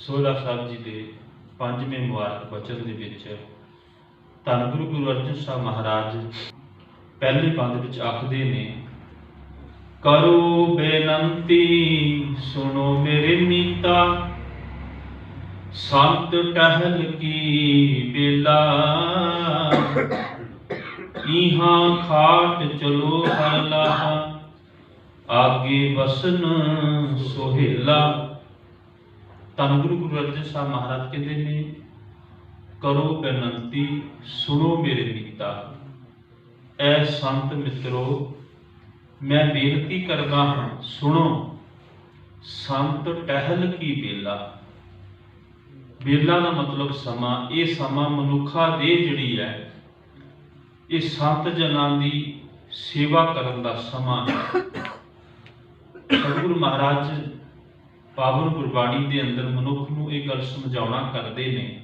ਸੋਹਲਾ ਸਾਹਿਬ ਜੀ ਦੇ 5ਵੇਂ ਮੁਬਾਰਕ ਬਚਨ ਦੇ ਵਿੱਚ ਧੰਨ ਗੁਰੂ ਅਰਜਨ ਸਾਹਿਬ ਮਹਾਰਾਜ ਪਹਿਲੀ ਬੰਦ ਵਿੱਚ ਆਖਦੇ ਨੇ, ਕਰੋ ਬੇਨੰਤੀ ਸੁਣੋ ਮੇਰੇ ਮੀਤਾ, ਸੰਤ ਟਹਿਲ ਕੀ ਬੇਲਾ, ਇਹਾਂ ਖਾਟ ਚਲੋ ਹਰ ਲਾਹਾ, ਆਗੇ ਵਸਨ ਸੋਹਿਲਾ। ਧੰਨ ਗੁਰੂ ਅਰਜਨ ਸਾਹਿਬ ਮਹਾਰਾਜ ਕਹਿੰਦੇ ਨੇ, ਕਰੋ ਬੇਨੰਤੀ ਸੁਣੋ ਮੇਰੇ ਮੀਤਾ। ਐ ਸੰਤ ਮਿੱਤਰੋ, ਮੈਂ ਬੇਨਤੀ ਕਰਦਾ ਹਾਂ, ਸੁਣੋ। ਸੰਤ ਟਹਿਲ ਕੀ ਬੇਲਾ। ਬੇਲਾ ਦਾ ਮਤਲਬ ਸਮਾਂ। ਇਹ ਸਮਾਂ ਮਨੁੱਖਾ ਦੇ ਜਿਹੜੀ ਹੈ, ਇਹ ਸੰਤ ਜਨਾਂ ਦੀ ਸੇਵਾ ਕਰਨ ਦਾ ਸਮਾਂ ਹੈ। ਸਤਿਗੁਰੂ ਮਹਾਰਾਜ ਪਾਵਨ ਗੁਰਬਾਣੀ ਦੇ ਅੰਦਰ ਮਨੁੱਖ ਨੂੰ ਇਹ ਗੱਲ ਸਮਝਾਉਣਾ ਕਰਦੇ ਨੇ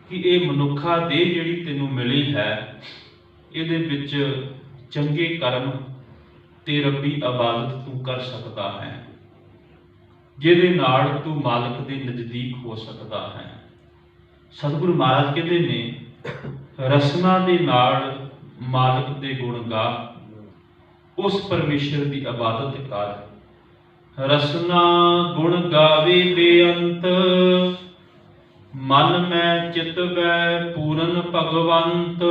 ਕਿ ਇਹ ਮਨੁੱਖਾ ਦੇ ਜਿਹੜੀ ਤੈਨੂੰ ਮਿਲੀ ਹੈ, ਇਹਦੇ ਵਿੱਚ ਚੰਗੇ ਕਰਮ ਤੇ ਰੱਬੀ ਇਬਾਦਤ ਤੂੰ ਕਰ ਸਕਦਾ ਹੈ, ਜਿਹਦੇ ਨਾਲ ਤੂੰ ਮਾਲਕ ਦੇ ਨਜ਼ਦੀਕ ਹੋ ਸਕਦਾ ਹੈ। ਸਤਿਗੁਰੂ ਮਹਾਰਾਜ ਕਹਿੰਦੇ ਨੇ, ਰਸਨਾ ਦੇ ਨਾਲ ਮਾਲਕ ਦੇ ਗੁਣ ਗਾ, ਉਸ ਪਰਮੇਸ਼ਰ ਦੀ ਇਬਾਦਤ ਕਰ। ਰਸਨਾ ਗੁਣ ਗਾਵੇ ਬੇਅੰਤ, ਮਨ ਮੈਂ ਚਿਤਵੈ ਪੂਰਨ ਭਗਵੰਤ।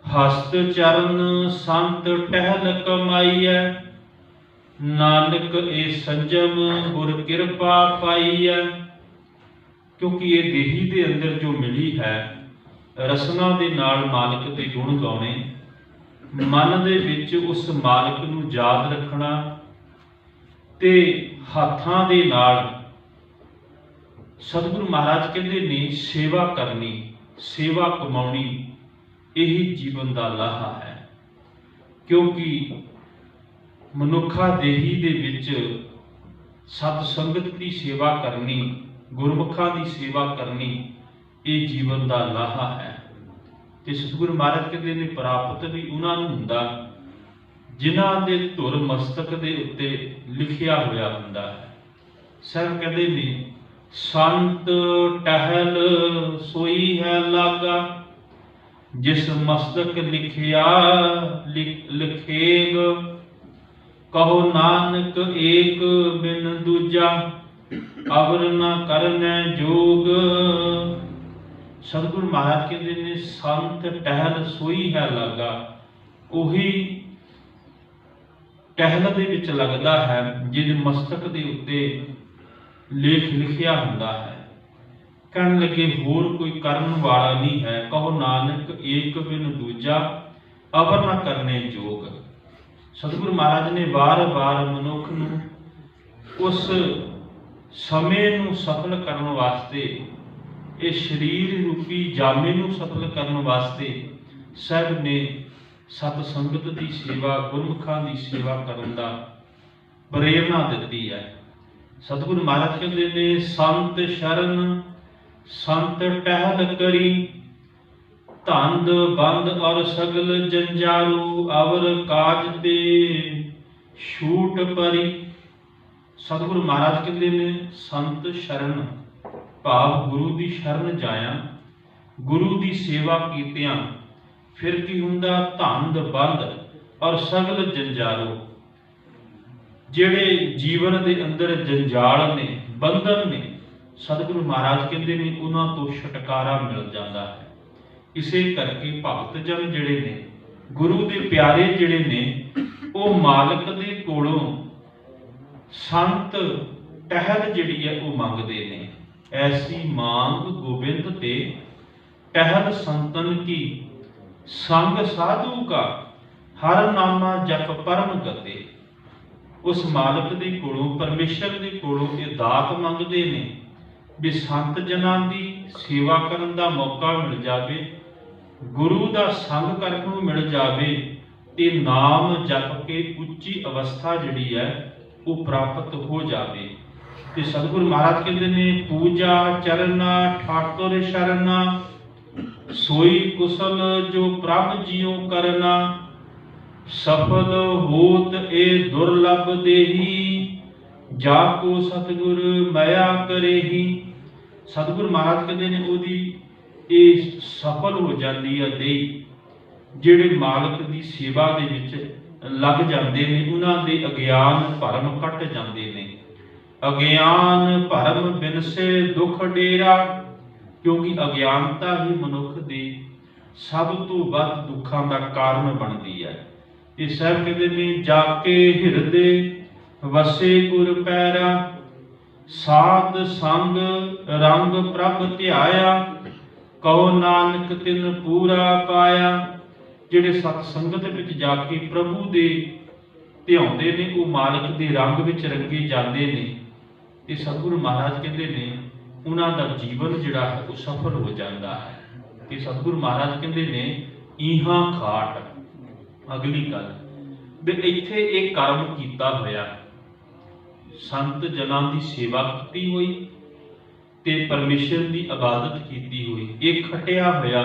ਹਸਤ ਚਰਨ ਸੰਤ ਟਹਿਲ ਕਮਾਈਐ, ਨਾਨਕ ਇਹ ਸੰਜਮ ਗੁਰ ਕਿਰਪਾ ਪਾਈਐ। ਕਿਉਂਕਿ ਇਹ ਦੇਹੀ ਦੇ ਅੰਦਰ ਜੋ ਮਿਲੀ ਹੈ, ਰਸਨਾ ਦੇ ਨਾਲ ਮਾਲਕ ਦੇ ਗੁਣ ਗਾਉਣੇ, ਮਨ ਦੇ ਵਿੱਚ ਉਸ ਮਾਲਕ ਨੂੰ ਯਾਦ ਰੱਖਣਾ ਤੇ ਹੱਥਾਂ ਦੇ ਨਾਲ ਸਤਿਗੁਰੂ ਮਹਾਰਾਜ ਕਹਿੰਦੇ ਨੇ ਸੇਵਾ ਕਰਨੀ, ਸੇਵਾ ਕਮਾਉਣੀ, ਇਹੀ ਜੀਵਨ ਦਾ ਲਾਹਾ ਹੈ। ਕਿਉਂਕਿ ਮਨੁੱਖਾ ਦੇਹੀ ਦੇ ਵਿੱਚ ਸਤ ਸੰਗਤ ਦੀ ਸੇਵਾ ਕਰਨੀ, ਗੁਰਮੁਖਾਂ ਦੀ ਸੇਵਾ ਕਰਨੀ, ਇਹ ਜੀਵਨ ਦਾ ਲਾਹਾ ਹੈ। ਤੇ ਸਤਿਗੁਰੂ ਮਹਾਰਾਜ ਕਹਿੰਦੇ ਨੇ, ਪ੍ਰਾਪਤ ਵੀ ਉਹਨਾਂ ਨੂੰ ਹੁੰਦਾ ਜਿਨ੍ਹਾਂ ਦੇ ਧੁਰ ਮਸਤਕ ਦੇ ਉੱਤੇ ਲਿਖਿਆ ਹੋਇਆ ਹੁੰਦਾ ਹੈ। ਸਾਹਿਬ ਕਹਿੰਦੇ ਨੇ, ਸੰਤ ਟਹਿਲ ਸੋਈ ਹੈ ਲਾਗਾ, ਜਿਸ ਮਸਤਕ ਲਿਖਿਆ ਲਿਖੇਗ। ਕਹੋ ਨਾਨਕ ਏਕ ਬਿਨ ਦੂਜਾ, ਅਵਰ ਨਾ ਕਰਨੈ ਜੋਗ। ਸਤਿਗੁਰੂ ਮਹਾਰਾਜ ਕਹਿੰਦੇ ਨੇ, ਸੰਤ ਟਹਿਲ ਸੋਈ ਹੈ ਲਾਗਾ, ਉਹੀ ਟਹਿਲ ਦੇ ਵਿੱਚ ਲੱਗਦਾ ਹੈ ਜਿਹਦੇ ਮਸਤਕ ਦੇ ਉੱਤੇ ਲੇਖ ਲਿਖਿਆ ਹੁੰਦਾ ਹੈ। ਕਹਿਣ ਲੱਗੇ, ਹੋਰ ਕੋਈ ਕਰਨ ਵਾਲਾ ਨਹੀਂ ਹੈ। ਕਹੋ ਨਾਨਕ ਏਕ ਬਿਨ ਦੂਜਾ, ਅਵਰ ਨਾ ਕਰਨੇ ਜੋਗ। ਸਤਿਗੁਰੂ ਮਹਾਰਾਜ ਨੇ ਵਾਰ-ਵਾਰ ਮਨੁੱਖ ਨੂੰ ਉਸ ਸਮੇਂ ਨੂੰ ਸਫਲ ਕਰਨ ਵਾਸਤੇ, ਇਹ ਸਰੀਰ ਰੂਪੀ ਜਾਮੇ ਨੂੰ ਸਫਲ ਕਰਨ ਵਾਸਤੇ ਸਾਹਿਬ ਨੇ ਸਤ ਸੰਗਤ ਦੀ ਸੇਵਾ, ਗੁਰਮੁਖਾਂ ਦੀ ਸੇਵਾ ਕਰਨ ਦਾ ਪ੍ਰੇਰਨਾ ਦਿੱਤੀ ਹੈ। ਸਤਿਗੁਰੂ ਮਹਾਰਾਜ ਕਹਿੰਦੇ ਨੇ, ਸੰਤ ਸ਼ਰਨ ਸੰਤ ਟਹਿਲ ਕਰੀ, ਧੰਦ ਬੰਦ ਔਰ ਸਗਲ ਜੰਜਾਰੂ, ਅਵਰ ਕਾਜ ਤੇ ਛੂਟ ਪਰੀ। ਸਤਿਗੁਰੂ ਮਹਾਰਾਜ ਕਹਿੰਦੇ ਨੇ, ਸੰਤ ਸ਼ਰਨ ਭਾਵ ਗੁਰੂ ਦੀ ਸ਼ਰਨ ਜਾਇਆ, ਗੁਰੂ ਦੀ ਸੇਵਾ ਕੀਤਿਆਂ ਫਿਰ ਕੀ ਹੁੰਦਾ, ਧੰਦ ਬੰਦ ਔਰ ਸਗਲ ਜੰਜਾਰੂ। ਜਿਹੜੇ ਜੀਵਨ ਦੇ ਅੰਦਰ ਜੰਜਾਲ ਨੇ, ਬੰਧਨ ਨੇ, ਸਤਿਗੁਰੂ ਮਹਾਰਾਜ ਕਹਿੰਦੇ ਨੇ ਉਹਨਾਂ ਤੋਂ ਛੁਟਕਾਰਾ ਮਿਲ ਜਾਂਦਾ ਹੈ। ਇਸੇ ਕਰਕੇ ਭਗਤ ਜਨ ਜਿਹੜੇ ਨੇ, ਗੁਰੂ ਦੇ ਪਿਆਰੇ ਜਿਹੜੇ ਨੇ, ਉਹ ਮਾਲਕ ਦੇ ਕੋਲੋਂ ਸੰਤ ਟਹਿਲ ਜਿਹੜੀ ਹੈ ਉਹ ਮੰਗਦੇ ਨੇ। ਐਸੀ ਮੰਗ ਗੋਬਿੰਦ ਤੇ ਟਹਿਲ ਸੰਤਨ ਕੀ, ਸੰਗ ਸਾਧੂ ਕਾ ਹਰ ਨਾਮਾ ਜਪ ਪਰਮ ਗਤੇ। ਉਸ ਮਾਲਕ ਦੇ ਕੋਲੋਂ, ਪਰਮੇਸ਼ਰ ਦੇ ਕੋਲੋਂ ਇਹ ਦਾਤ ਮੰਗਦੇ ਨੇ ਵੀ ਸੰਤ ਜਨਾਂ ਦੀ ਸੇਵਾ ਕਰਨ ਦਾ ਮੌਕਾ ਮਿਲ ਜਾਵੇ, ਗੁਰੂ ਦਾ ਸੰਗ ਕਰਨ ਨੂੰ ਮਿਲ ਜਾਵੇ ਤੇ ਨਾਮ ਜਪ ਕੇ ਉੱਚੀ ਅਵਸਥਾ ਜਿਹੜੀ ਹੈ ਉਹ ਪ੍ਰਾਪਤ ਹੋ ਜਾਵੇ। ਤੇ ਸਤਿਗੁਰੂ ਮਹਾਰਾਜ ਕਹਿੰਦੇ ਨੇ, ਪੂਜਾ ਚਰਨਾ ਠਾਕੁਰ ਸ਼ਰਨਾ, ਸੋਈ ਕੁਸਲ ਜੋ ਪ੍ਰਭ ਜੀਉ ਕਰਨਾ। ਸਫਲ ਹੋਤ ਇਹ ਦੁਰਲਭ ਦੇਹੀ, ਜਾ ਕੋ ਸਤਿਗੁਰ ਮਾਇਆ ਕਰੇਹੀ। ਸਤਿਗੁਰ ਮਹਾਰਾਜ ਕਹਿੰਦੇ ਨੇ ਉਹਦੀ ਇਹ ਸਫਲ ਹੋ ਜਾਂਦੀ ਹੈ ਦੇਹ। ਜਿਹੜੇ ਮਾਲਕ ਦੀ ਸੇਵਾ ਦੇ ਵਿੱਚ ਲੱਗ ਜਾਂਦੇ ਨੇ ਉਹਨਾਂ ਦੇ ਅਗਿਆਨ ਭਰਮ ਕੱਟ ਜਾਂਦੇ ਨੇ। ਅਗਿਆਨ ਭਰਮ ਬਿਨਸੇ ਦੁਖ ਡੇਰਾ, ਕਿਉਂਕਿ ਅਗਿਆਨਤਾ ਹੀ ਮਨੁੱਖ ਦੀ ਸਭ ਤੋਂ ਵੱਧ ਦੁੱਖਾਂ ਦਾ ਕਾਰਨ ਬਣਦੀ ਹੈ। ਇਹ ਸਾਹਿਬ ਕਹਿੰਦੇ ਨੇ ਜਾ ਕੇ ਹਿਰਦੇ ਵਸੇ ਗੁਰ ਪੈਰਾ, ਸਾਧ ਸੰਗ ਰੰਗ ਪ੍ਰਭ ਧਿਆਇਆ, ਕਹੋ ਨਾਨਕ ਤਿਨ ਪੂਰਾ ਪਾਇਆ। ਜਿਹੜੇ ਸਤ ਸੰਗਤ ਵਿੱਚ ਜਾ ਕੇ ਪ੍ਰਭੂ ਦੇ ਧਿਆਉਂਦੇ ਨੇ ਉਹ ਮਾਲਕ ਦੇ ਰੰਗ ਵਿੱਚ ਰੰਗੇ ਜਾਂਦੇ ਨੇ। ਤੇ ਸਤਿਗੁਰੂ ਮਹਾਰਾਜ ਕਹਿੰਦੇ ਨੇ ਉਹਨਾਂ ਦਾ ਜੀਵਨ ਜਿਹੜਾ ਹੈ ਉਹ ਸਫਲ ਹੋ ਜਾਂਦਾ ਹੈ। ਤੇ ਸਤਿਗੁਰੂ ਮਹਾਰਾਜ ਕਹਿੰਦੇ ਨੇ ਇਹਾਂ ਖਾਟ, ਅਗਲੀ ਗੱਲ ਵੀ ਇੱਥੇ ਇਹ ਕਰਮ ਕੀਤਾ ਹੋਇਆ, ਸੰਤ ਜਨਾਂ ਦੀ ਸੇਵਾ ਕੀਤੀ ਹੋਈ ਤੇ ਪਰਮੇਸ਼ਰ ਦੀ ਇਬਾਦਤ ਕੀਤੀ ਹੋਈ, ਇਹ ਖਟਿਆ ਹੋਇਆ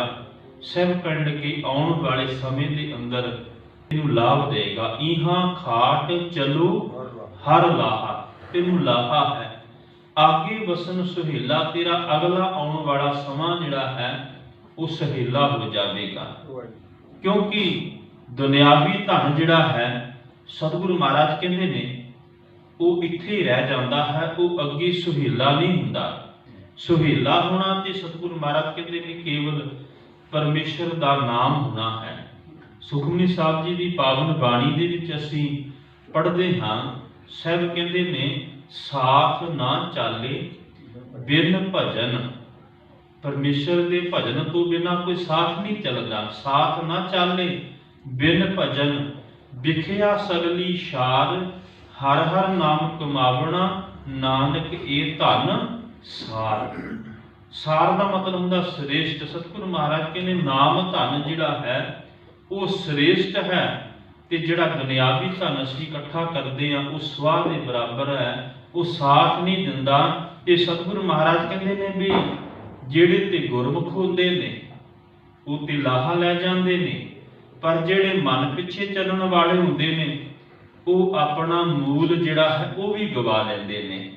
ਸਭ ਕਰਨ ਕੇ ਆਉਣ ਵਾਲੇ ਸਮੇਂ ਦੇ ਅੰਦਰ ਇਹਨੂੰ ਲਾਭ ਦੇਗਾ। ਇਹਾਂ ਖਾਟ ਚਲੋ ਹਰ ਲਾਹਾ, ਤੈਨੂੰ ਲਾਹਾ ਹੈ ਆਗੇ ਵਸਨ ਸੁਹੇਲਾ, ਤੇਰਾ ਅਗਲਾ ਆਉਣ ਵਾਲਾ ਸਮਾਂ ਜਿਹੜਾ ਹੈ ਉਹ ਸੁਹੇਲਾ ਹੋ ਜਾਵੇਗਾ। ਕਿਉਂਕਿ ਦੁਨਿਆਵੀ ਧਨ ਜਿਹੜਾ ਹੈ ਸਤਿਗੁਰੂ ਮਹਾਰਾਜ ਕਹਿੰਦੇ ਨੇ ਉਹ ਇੱਥੇ ਰਹਿ ਜਾਂਦਾ ਹੈ, ਉਹ ਅੱਗੇ ਸੁਹੇਲਾ ਨਹੀਂ ਹੁੰਦਾ। ਸੁਹੇਲਾ ਹੋਣਾ ਤੇ ਸਤਿਗੁਰੂ ਮਹਾਰਾਜ ਕਹਿੰਦੇ ਨੇ ਕੇਵਲ ਪਰਮੇਸ਼ਰ ਦਾ ਨਾਮ ਹੋਣਾ ਹੈ। ਸੁਖਮਨੀ ਸਾਹਿਬ ਜੀ ਦੀ ਪਾਵਨ ਬਾਣੀ ਦੇ ਵਿੱਚ ਅਸੀਂ ਪੜ੍ਹਦੇ ਹਾਂ, ਸਾਹਿਬ ਕਹਿੰਦੇ ਨੇ ਸਾਥ ਨਾ ਚਾਲੇ ਬਿਨ ਭਜਨ, ਪਰਮੇਸ਼ਰ ਦੇ ਭਜਨ ਤੋਂ ਬਿਨਾ ਕੋਈ ਸਾਥ ਨਹੀਂ ਚੱਲਦਾ। ਸਾਥ ਨਾ ਚਾਲੇ ਬਿਨ ਭਜਨ, ਵਿਖਿਆ ਸਗਲੀ ਸ਼ਾਦ, ਹਰ ਹਰ ਨਾਮ ਕਮਾਵਣਾ, ਨਾਨਕ ਇਹ ਧਨ ਸਾਰ। ਸਾਰ ਦਾ ਮਤਲਬ ਹੁੰਦਾ ਸ੍ਰੇਸ਼ਟ। ਸਤਿਗੁਰੂ ਮਹਾਰਾਜ ਕਹਿੰਦੇ ਨਾਮ ਧਨ ਜਿਹੜਾ ਹੈ ਉਹ ਸ੍ਰੇਸ਼ਟ ਹੈ, ਤੇ ਜਿਹੜਾ ਦੁਨਿਆਵੀ ਧਨ ਅਸੀਂ ਇਕੱਠਾ ਕਰਦੇ ਹਾਂ ਉਹ ਸਵਾਹ ਦੇ ਬਰਾਬਰ ਹੈ, ਉਹ ਸਾਥ ਨਹੀਂ ਦਿੰਦਾ। ਤੇ ਸਤਿਗੁਰੂ ਮਹਾਰਾਜ ਕਹਿੰਦੇ ਨੇ ਵੀ ਜਿਹੜੇ ਤੇ ਗੁਰਮੁਖ ਹੁੰਦੇ ਨੇ ਉਹ ਤੇ ਲਾਹਾ ਲੈ ਜਾਂਦੇ ਨੇ, ਪਰ ਜਿਹੜੇ ਮਨ ਪਿੱਛੇ ਚੱਲਣ ਵਾਲੇ ਹੁੰਦੇ ਨੇ ਉਹ ਆਪਣਾ ਮੂਲ ਜਿਹੜਾ ਹੈ ਉਹ ਵੀ ਗਵਾ ਲੈਂਦੇ ਨੇ।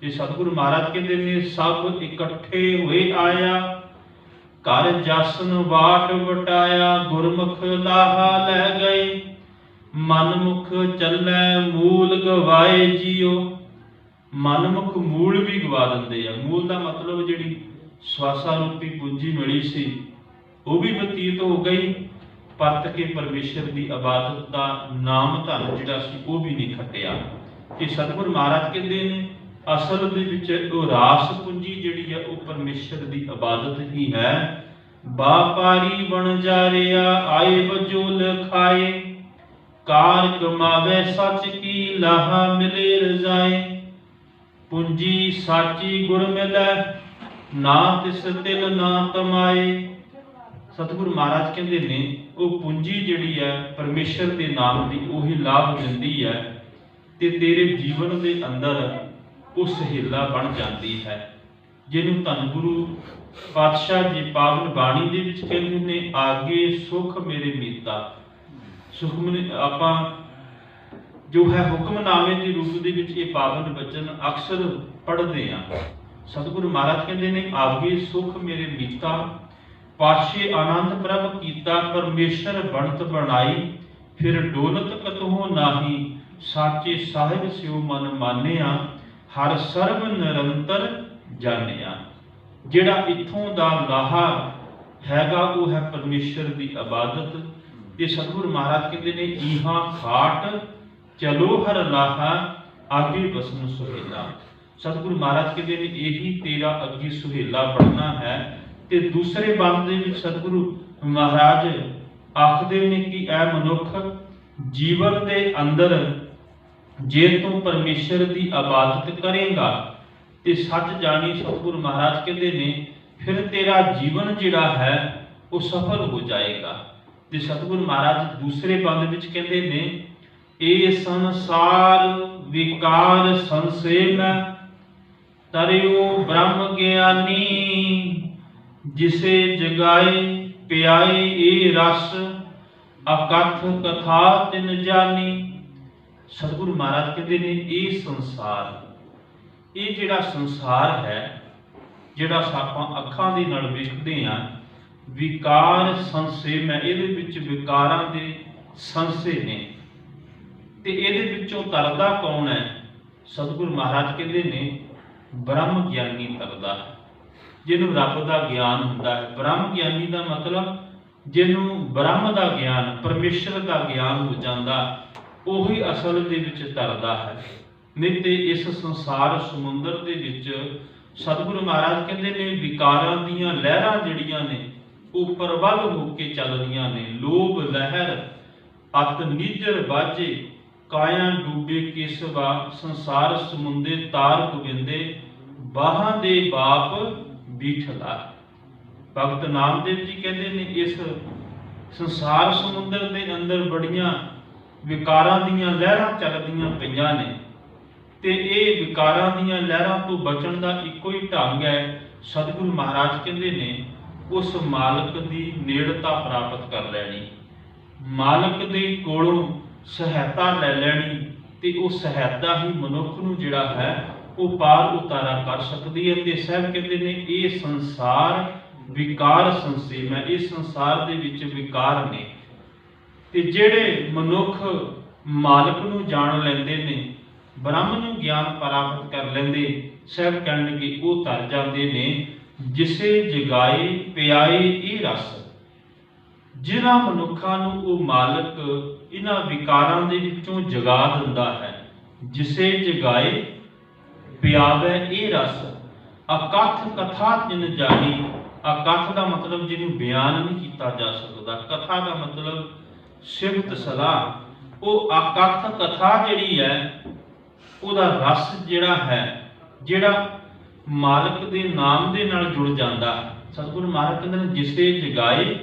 ਤੇ ਸਤਿਗੁਰੂ ਮਹਾਰਾਜ ਕਹਿੰਦੇ ਨੇ ਸਭ ਇਕੱਠੇ ਹੋਏ ਆਇਆ, ਘਰ ਜਸਨ ਵਾਟ ਵਟਾਇਆ, ਗੁਰਮੁਖ ਲਾਹਾ ਲੈ ਗਏ, ਮਨਮੁਖ ਚੱਲੈ ਮੂਲ ਗਵਾਏ ਜੀਓ। ਮਨਮੁਖ ਮੂਲ ਵੀ ਗਵਾ ਦਿੰਦੇ ਆ। ਮੂਲ ਦਾ ਮਤਲਬ ਜਿਹੜੀ ਸਵਾਸਾ ਰੂਪੀ ਪੂੰਜੀ ਮਿਲੀ ਸੀ ਉਹ ਵੀ ਬਤੀਤ ਹੋ ਗਈ, ਪਰਤ ਕੇ ਪਰਮੇਸ਼ਰ ਦੀ ਇਬਾਦਤ ਦਾ ਨਾਮ ਧਨ ਜਿਹੜਾ ਸੀ ਉਹ ਵੀ ਨਹੀਂ ਖੱਟਿਆ। ਤੇ ਸਤਿਗੁਰੂ ਮਹਾਰਾਜ ਕਹਿੰਦੇ ਨੇ ਅਸਲ ਦੇ ਵਿੱਚ ਉਹ ਰਾਸ ਪੂੰਜੀ ਜਿਹੜੀ ਹੈ ਉਹ ਪਰਮੇਸ਼ਰ ਦੀ ਇਬਾਦਤ ਹੀ ਹੈ। ਬਾਪਾਰੀ ਬਣ ਜਾਰਿਆ ਆਏ ਵਜੋ ਲਖਾਏ, ਕਾਰ ਕਮਾਵੇ ਸੱਚ ਕੀ ਲਾਹਾ ਮਿਲੇ ਰਜ਼ਾਏ, ਪੂੰਜੀ ਸਾਚੀ ਗੁਰ ਮਿਲੈ ਨਾ ਤਿਸ ਤਿਲ ਨਾ ਕਮਾਏ। ਸਤਿਗੁਰੂ ਮਹਾਰਾਜ ਕਹਿੰਦੇ ਨੇ ਉਹ ਪੂੰਜੀ ਜਿਹੜੀ ਹੈ ਪਰਮੇਸ਼ਰ ਦੇ ਨਾਮ ਦੀ ਉਹੀ ਲਾਭ ਦਿੰਦੀ ਹੈ ਤੇ ਤੇਰੇ ਜੀਵਨ ਦੇ ਅੰਦਰ ਉਹ ਸਹੇਲਾ ਬਣ ਜਾਂਦੀ ਹੈ, ਜਿਹਨੂੰ ਧੰਨ ਗੁਰੂ ਪਾਤਸ਼ਾਹ ਜੀ ਪਾਵਨ ਬਾਣੀ ਦੇ ਵਿੱਚ ਕਹਿੰਦੇ ਨੇ ਆਗੇ ਸੁਖ ਮੇਰੇ ਮੀਤਾ। ਸੁਖਮਨੀ ਆਪਾਂ ਜੋ ਹੈ ਹੁਕਮਨਾਮੇ ਦੇ ਰੂਪ ਦੇ ਵਿੱਚ ਇਹ ਪਾਵਨ ਬਚਨ ਅਕਸਰ ਪੜ੍ਹਦੇ ਹਾਂ। ਸਤਿਗੁਰੂ ਮਹਾਰਾਜ ਕਹਿੰਦੇ ਨੇ ਆਗੇ ਸੁਖ ਮੇਰੇ ਮੀਤਾ, ਪਾਛੇ ਆਨੰਦ ਪ੍ਰਭ ਕੀਤਾ, ਪਰਮੇਸ਼ਰ ਬਣਤ ਬਣਾਈ, ਫਿਰ ਡੋਲਤ ਕਤਹੁ ਨਾਹੀ, ਸਾਚੇ ਸਾਹਿਬ ਸਿਉ ਮਨ ਮਾਨਿਆ, ਹਰ ਸਰਬ ਨਿਰੰਤਰ ਜਾਣਿਆ। ਜਿਹੜਾ ਇੱਥੋਂ ਦਾ ਲਾਹਾ ਹੈਗਾ ਉਹ ਹੈ ਪਰਮੇਸ਼ਰ ਦੀ ਇਬਾਦਤ। ਤੇ ਸਤਿਗੁਰੂ ਮਹਾਰਾਜ ਕਹਿੰਦੇ ਨੇ ਇਹਾਂ ਖਾਟ ਚਲੋ ਹਰ ਲਾਹਾ ਆਗੇ ਬਸਨ ਸੁਹੇਲਾ। ਸਤਿਗੁਰੂ ਮਹਾਰਾਜ ਕਹਿੰਦੇ ਨੇ ਇਹੀ ਤੇਰਾ ਅੱਗੇ ਸੁਹੇਲਾ ਬਣਨਾ ਹੈ। ਤੇ ਦੂਸਰੇ ਬੰਦ ਦੇ ਵਿੱਚ ਸਤਿਗੁਰੂ ਮਹਾਰਾਜ ਆਖਦੇ ਨੇ ਕਿ ਐ ਮਨੁੱਖ ਜੀਵਨ ਦੇ ਅੰਦਰ ਜੇ ਤੂੰ ਪਰਮੇਸ਼ਰ ਦੀ ਇਬਾਦਤ ਕਰੇਗਾ ਤੇ ਸੱਚ ਜਾਣੀ, ਸਤਿਗੁਰੂ ਮਹਾਰਾਜ ਕਹਿੰਦੇ ਨੇ ਫਿਰ ਤੇਰਾ ਜੀਵਨ ਜਿਹੜਾ ਹੈ ਉਹ ਸਫਲ ਹੋ ਜਾਏਗਾ। ਤੇ ਸਤਿਗੁਰੂ ਮਹਾਰਾਜ ਦੂਸਰੇ ਬੰਦ ਵਿੱਚ ਕਹਿੰਦੇ ਨੇ ਇਹ ਸੰਸਾਰ ਵਿਕਾਰ ਸੰਸੇਮ, ਤਰਿਓ ਬ੍ਰਹਮ ਗਿਆਨੀ, ਜਿਸੇ ਜਗਾਏ ਪਿਆਏ ਇਹ ਰਸ, ਅਕਥ ਕਥਾ ਤਿਨ ਜਾਨੀ। ਸਤਿਗੁਰੂ ਮਹਾਰਾਜ ਕਹਿੰਦੇ ਨੇ ਇਹ ਸੰਸਾਰ ਇਹ ਜਿਹੜਾ ਸੰਸਾਰ ਹੈ, ਜਿਹੜਾ ਆਪਾਂ ਅੱਖਾਂ ਦੇ ਨਾਲ ਵੇਖਦੇ ਹਾਂ, ਵਿਕਾਰ ਸੰਸੇ ਮੈਂ, ਇਹਦੇ ਵਿੱਚ ਵਿਕਾਰਾਂ ਦੇ ਸੰਸੇ ਨੇ। ਤੇ ਇਹਦੇ ਵਿੱਚੋਂ ਤਰਦਾ ਕੌਣ ਹੈ? ਸਤਿਗੁਰੂ ਮਹਾਰਾਜ ਕਹਿੰਦੇ ਨੇ ਬ੍ਰਹਮ ਗਿਆਨੀ ਤਰਦਾ ਹੈ, ਜਿਹਨੂੰ ਰੱਬ ਦਾ ਗਿਆਨ ਹੁੰਦਾ ਹੈ। ਬ੍ਰਹਮ ਗਿਆਨੀ ਦਾ ਮਤਲਬ ਜਿਹਨੂੰ ਬ੍ਰਹਮ ਦਾ ਗਿਆਨ, ਪਰਮੇਸ਼ਰ ਦਾ ਗਿਆਨ ਹੋ ਜਾਂਦਾ, ਉਹੀ ਅਸਲ ਦੇ ਵਿੱਚ ਤਰਦਾ ਹੈ। ਨਹੀਂ ਤੇ ਇਸ ਸੰਸਾਰ ਸਮੁੰਦਰ ਦੇ ਵਿੱਚ ਸਤਿਗੁਰੂ ਮਹਾਰਾਜ ਕਹਿੰਦੇ ਨੇ ਵਿਕਾਰਾਂ ਦੀਆਂ ਲਹਿਰਾਂ ਜਿਹੜੀਆਂ ਨੇ ਉਹ ਪ੍ਰਬਲ ਹੋ ਕੇ ਚੱਲਦੀਆਂ ਨੇ। ਲੋਭ ਲਹਿਰ ਅਤ ਨੀਜਰ ਬਾਝੇ, ਕਾਇਆ ਡੂਬੇ ਕੇਸਵਾ, ਸੰਸਾਰ ਸਮੁੰਦੇ ਤਾਰ ਗੋਬਿੰਦੇ, ਬਾਹਾਂ ਦੇ ਬਾਪ ਬੀਠਲਾ। ਭਗਤ ਨਾਮਦੇਵ ਜੀ ਕਹਿੰਦੇ ਨੇ ਇਸ ਸੰਸਾਰ ਸਮੁੰਦਰ ਦੇ ਅੰਦਰ ਬੜੀਆਂ ਵਿਕਾਰਾਂ ਦੀਆਂ ਲਹਿਰਾਂ ਚੱਲਦੀਆਂ ਪਈਆਂ ਨੇ, ਤੇ ਇਹ ਵਿਕਾਰਾਂ ਦੀਆਂ ਲਹਿਰਾਂ ਤੋਂ ਬਚਣ ਦਾ ਇੱਕੋ ਹੀ ਢੰਗ ਹੈ। ਸਤਿਗੁਰੂ ਮਹਾਰਾਜ ਕਹਿੰਦੇ ਨੇ ਉਸ ਮਾਲਕ ਦੀ ਨੇੜਤਾ ਪ੍ਰਾਪਤ ਕਰ ਲੈਣੀ, ਮਾਲਕ ਦੇ ਕੋਲੋਂ ਸਹਾਇਤਾ ਲੈ ਲੈਣੀ, ਤੇ ਉਹ ਸਹਾਇਤਾ ਹੀ ਮਨੁੱਖ ਨੂੰ ਜਿਹੜਾ ਹੈ ਉਹ ਪਾਰ ਉਤਾਰਾ ਕਰ ਸਕਦੀ ਹੈ। ਤੇ ਸਾਹਿਬ ਕਹਿੰਦੇ ਨੇ ਇਹ ਸੰਸਾਰ ਵਿਕਾਰ ਸੰਸੇ ਮੈਂ, ਇਹ ਸੰਸਾਰ ਦੇ ਵਿੱਚ ਵਿਕਾਰ ਨੇ, ਤੇ ਜਿਹੜੇ ਮਨੁੱਖ ਮਾਲਕ ਨੂੰ ਜਾਣ ਲੈਂਦੇ ਨੇ, ਬ੍ਰਹਮ ਨੂੰ ਗਿਆਨ ਪ੍ਰਾਪਤ ਕਰ ਲੈਂਦੇ, ਸਾਹਿਬ ਕਹਿਣਗੇ ਉਹ ਤਰ ਜਾਂਦੇ ਨੇ ਜਿਸੇ ਜਗਾਏ ਪਿਆਏ ਇਹ ਰਸ। ਜਿਨ੍ਹਾਂ ਮਨੁੱਖਾਂ ਨੂੰ ਉਹ ਮਾਲਕ ਇਹਨਾਂ ਵਿਕਾਰਾਂ ਦੇ ਵਿੱਚੋਂ ਜਗਾ ਦਿੰਦਾ ਹੈ, ਜਿਸੇ ਜਗਾਏ ਪਿਆਵੇ ਇਹ ਰਸ। ਅਕਥ ਕਥਾ ਜਿਨ ਜਾਣੀ, ਅਕਥ ਦਾ ਮਤਲਬ ਜਿਹਨੂੰ ਬਿਆਨ ਨਹੀਂ ਕੀਤਾ ਜਾ ਸਕਦਾ, ਕਥਾ ਦਾ ਮਤਲਬ ਸਿਫਤ ਸਲਾਹ। ਉਹ ਅਕਥ ਕਥਾ ਜਿਹੜੀ ਹੈ ਉਹਦਾ ਰਸ ਜਿਹੜਾ ਹੈ, ਜਿਹੜਾ ਮਾਲਕ ਦੇ ਨਾਮ ਦੇ ਨਾਲ ਜੁੜ ਜਾਂਦਾ ਹੈ। ਸਤਿਗੁਰੂ ਮਹਾਰਾਜ ਕਹਿੰਦੇ ਨੇ ਜਿਸੇ ਜਗਾਏ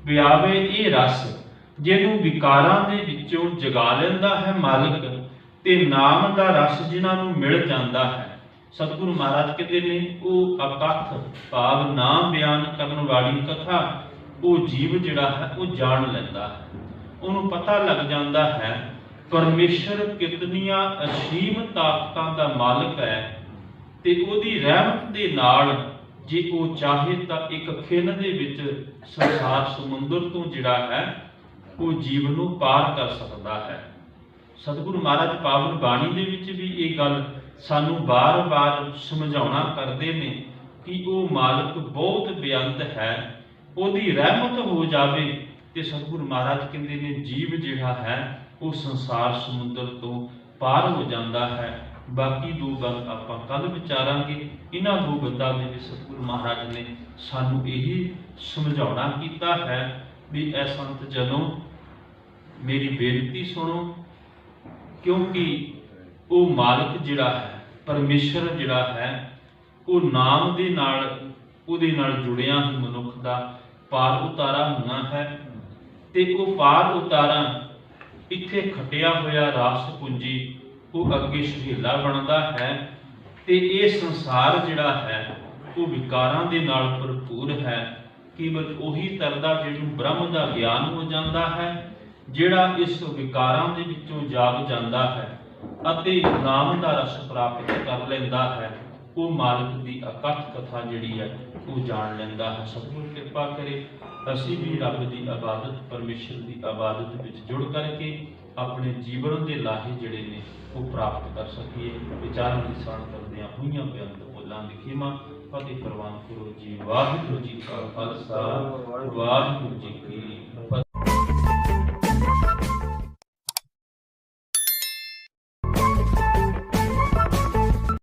ਪਿਆਵੇ ਇਹ ਰਸ, ਜਿਹਨੂੰ ਵਿਕਾਰਾਂ ਦੇ ਵਿੱਚੋਂ ਜਗਾ ਲੈਂਦਾ ਹੈ ਮਾਲਕ, ਤੇ ਨਾਮ ਦਾ ਰਸ ਜਿਨ੍ਹਾਂ ਨੂੰ ਮਿਲ ਜਾਂਦਾ ਹੈ। ਸਤਿਗੁਰੂ ਮਹਾਰਾਜ ਕਹਿੰਦੇ ਨੇ ਉਹ ਅਕਥ ਭਾਵ ਨਾਮ ਬਿਆਨ ਕਰਨ ਵਾਲੀ ਕਥਾ ਉਹ ਜੀਵ ਜਿਹੜਾ ਹੈ ਉਹ ਜਾਣ ਲੈਂਦਾ ਹੈ, ਉਹਨੂੰ ਪਤਾ ਲੱਗ ਜਾਂਦਾ ਹੈ ਪਰਮੇਸ਼ਰ ਕਿਤਨੀਆਂ ਅਸੀਮ ਤਾਕਤਾਂ ਦਾ ਮਾਲਕ ਹੈ, ਤੇ ਉਹਦੀ ਰਹਿਮਤ ਦੇ ਨਾਲ ਜੇ ਉਹ ਚਾਹੇ ਤਾਂ ਇੱਕ ਖਿਣ ਦੇ ਵਿੱਚ ਸੰਸਾਰ ਸਮੁੰਦਰ ਤੋਂ ਜਿਹੜਾ ਹੈ ਉਹ ਜੀਵ ਨੂੰ ਪਾਰ ਕਰ ਸਕਦਾ ਹੈ। ਸਤਿਗੁਰੂ ਮਹਾਰਾਜ ਪਾਵਨ ਬਾਣੀ ਦੇ ਵਿੱਚ ਵੀ ਇਹ ਗੱਲ ਸਾਨੂੰ ਬਾਰ-ਬਾਰ ਸਮਝਾਉਣਾ ਕਰਦੇ ਨੇ ਕਿ ਉਹ ਮਾਲਕ ਬਹੁਤ ਬੇਅੰਤ ਹੈ, ਉਹਦੀ ਰਹਿਮਤ ਹੋ ਜਾਵੇ ਤੇ ਸਤਿਗੁਰੂ ਮਹਾਰਾਜ ਕਹਿੰਦੇ ਨੇ ਜੀਵ ਜਿਹੜਾ ਹੈ ਉਹ ਸੰਸਾਰ ਸਮੁੰਦਰ ਤੋਂ ਪਾਰ ਹੋ ਜਾਂਦਾ ਹੈ। ਬਾਕੀ ਦੋ ਗੱਲ ਆਪਾਂ ਕੱਲ ਵਿਚਾਰਾਂਗੇ। ਇਹਨਾਂ ਦੋ ਗੱਲਾਂ ਦੇ ਵਿੱਚ ਸਤਿਗੁਰੂ ਮਹਾਰਾਜ ਨੇ ਸਾਨੂੰ ਇਹੀ ਸਮਝਾਉਣਾ ਕੀਤਾ ਹੈ ਵੀ ਐ ਸੰਤ ਜਨੋ ਮੇਰੀ ਬੇਨਤੀ ਸੁਣੋ, ਕਿਉਂਕਿ ਉਹ ਮਾਲਕ ਜਿਹੜਾ ਹੈ, ਪਰਮੇਸ਼ਰ ਜਿਹੜਾ ਹੈ, ਉਹ ਨਾਮ ਦੇ ਨਾਲ ਉਹਦੇ ਨਾਲ ਜੁੜਿਆ ਹੀ ਮਨੁੱਖ ਦਾ ਪਾਰ ਉਤਾਰਾ ਹੋਣਾ ਹੈ। ਤੇ ਉਹ ਪਾਰ ਉਤਾਰਾ ਇੱਥੇ ਖਟਿਆ ਹੋਇਆ ਰਾਸ ਪੂੰਜੀ ਉਹ ਅੱਗੇ ਸੁਹੇਲਾ ਬਣਦਾ ਹੈ। ਤੇ ਇਹ ਸੰਸਾਰ ਜਿਹੜਾ ਹੈ ਉਹ ਵਿਕਾਰਾਂ ਦੇ ਨਾਲ ਭਰਪੂਰ ਹੈ। ਕੇਵਲ ਉਹੀ ਤਰਦਾ ਜਿਹਨੂੰ ਬ੍ਰਹਮ ਦਾ ਗਿਆਨ ਹੋ ਜਾਂਦਾ ਹੈ, ਜਿਹੜਾ ਇਸ ਵਿਕਾਰਾਂ ਦੇ ਵਿੱਚੋਂ ਜਾਗ ਜਾਂਦਾ ਹੈ ਅਤੇ ਨਾਮ ਦਾ ਰਸ ਪ੍ਰਾਪਤ ਕਰ ਲੈਂਦਾ ਹੈ, ਉਹ ਮਾਲਕ ਦੀ ਅਕਥ ਕਥਾ ਜਿਹੜੀ ਹੈ ਉਹ ਜਾਣ ਲੈਂਦਾ ਹੈ। ਸਤਿਗੁਰੂ ਕਿਰਪਾ ਕਰੇ ਅਸੀਂ ਵੀ ਰੱਬ ਦੀ ਇਬਾਦਤ, ਪਰਮੇਸ਼ਰ ਦੀ ਇਬਾਦਤ ਵਿੱਚ ਜੁੜ ਕਰਕੇ ਆਪਣੇ ਜੀਵਨ ਦੇ ਲਾਹੇ ਜਿਹੜੇ ਨੇ ਉਹ ਪ੍ਰਾਪਤ ਕਰ ਸਕੀਏ। ਵਿਚਾਰਾਂ ਦੀ ਸਾਣ ਕਰਦਿਆਂ ਹੋਈਆਂ ਬੇਅੰਤ ਬੋਲਾਂ ਦੀ ਖਿਮਾ ਫਤਿਹ ਪ੍ਰਵਾਨ ਕਰੋ ਜੀ। ਵਾਹਿਗੁਰੂ ਜੀ ਕਾ ਖਾਲਸਾ, ਵਾਹਿਗੁਰੂ ਜੀ ਕੀ